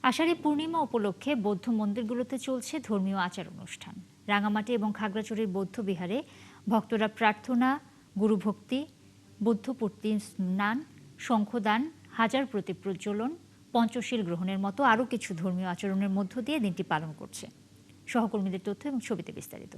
আষাঢ়ী পূর্ণিমা উপলক্ষে বৌদ্ধ মন্দিরগুলোতে চলছে ধর্মীয় আচার অনুষ্ঠান। রাঙামাটি এবং খাগড়াছড়ির বৌদ্ধ বিহারে ভক্তরা প্রার্থনা, গুরুভক্তি, বুদ্ধপূর্তি স্নান, শঙ্খদান, হাজার প্রতি প্রজ্বলন, পঞ্চশীল গ্রহণের মতো আরও কিছু ধর্মীয় আচরণের মধ্য দিয়ে দিনটি পালন করছে। সহকর্মীদের তথ্য এবং ছবিতে বিস্তারিত।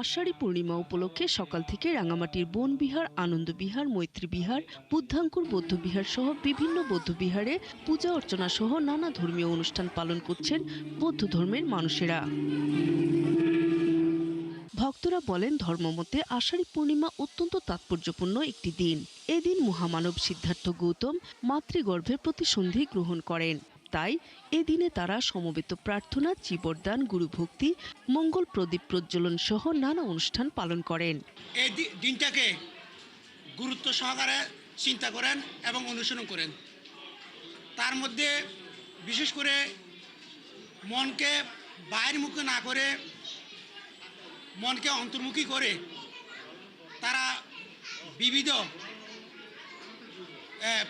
আষাঢ়ী পূর্ণিমা উপলক্ষে সকাল থেকে রাঙামাটির বনবিহার, আনন্দবিহার, মৈত্রী বিহার, বুদ্ধাঙ্কুর বৌদ্ধবিহার সহ বিভিন্ন বৌদ্ধবিহারে পূজা অর্চনা সহ নানা ধর্মীয় অনুষ্ঠান পালন করছেন বৌদ্ধ ধর্মের মানুষেরা। ভক্তরা বলেন, ধর্মমতে আষাঢ়ী পূর্ণিমা অত্যন্ত তাৎপর্যপূর্ণ একটি দিন। এদিন মহামানব সিদ্ধার্থ গৌতম মাতৃগর্ভে প্রতিসন্ধি গ্রহণ করেন। তাই এদিনে তারা সমবেত প্রার্থনা, চিবরদান, গুরুভক্তি, মঙ্গল প্রদীপ প্রজ্বলন সহ নানা অনুষ্ঠান পালন করেন। এই দিনটাকে গুরুত্ব সহকারে চিন্তা করেন এবং অনুসরণ করেন। তার মধ্যে বিশেষ করে মনকে বাহির্মুখী না করে মনকে অন্তর্মুখী করে তারা বিবিধ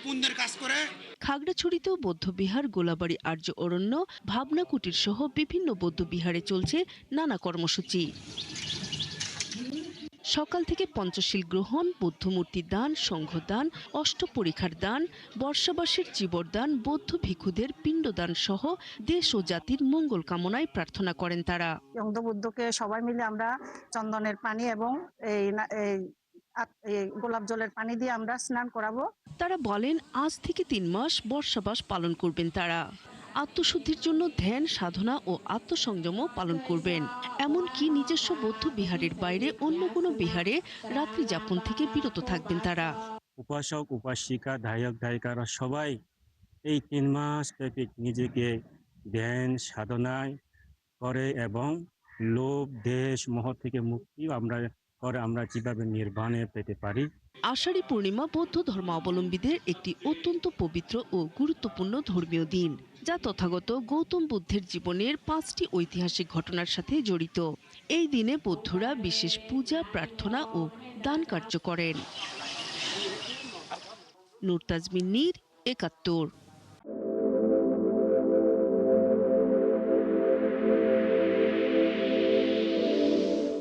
পুণ্যের কাজ করে। খাগড়াছড়িতেও বৌদ্ধবিহার, গোলাবাড়ি আর্য অরণ্য, ভাবনা কুটির সহ বিভিন্ন বৌদ্ধবিহারে চলছে নানা কর্মসূচি। সকাল থেকে পঞ্চশীল গ্রহণ, বুদ্ধমূর্তি দান, সংঘদান, অষ্টপরীক্ষার দান, বর্ষাবাসের চিবরদান, বৌদ্ধ ভিক্ষুদের পিণ্ডদান সহ দেশ ও জাতির মঙ্গল কামনায় প্রার্থনা করেন তারা। বুদ্ধকে সবাই মিলে আমরা চন্দনের পানি এবং এই গোলাপ জলের পানি দিয়ে আমরা স্নান করাবো। তারা বলেন, আজ থেকে 3 মাস বর্ষাবাস পালন করবেন তারা। আত্মশুদ্ধির জন্য ধ্যান, সাধনা ও আত্মসংযমও পালন করবেন। এমনকি নিজস্ব বৌদ্ধ বিহারের বাইরে অন্য কোনো বিহারে রাত্রি যাপন থেকে বিরত থাকবেন তারা। উপাসক, উপাসিকা, ধায়ক, ধায়িকারা সবাই এই 3 মাস ব্যাপী নিজেকে ধ্যান সাধনায় করে এবং লোভ, দেশ, মোহ থেকে মুক্তি আমরা কিভাবে নির্বাণে পেতে পারি। আষাঢ়ী পূর্ণিমা বৌদ্ধ ধর্মাবলম্বীদের একটি অত্যন্ত পবিত্র ও গুরুত্বপূর্ণ ধর্মীয় দিন, যা তথাগত গৌতম বুদ্ধের জীবনের 5টি ঐতিহাসিক ঘটনার সাথে জড়িত। এই দিনে বৌদ্ধরা বিশেষ পূজা, প্রার্থনা ও দান কার্য করেন। নূর তাজমিন নীর, 71।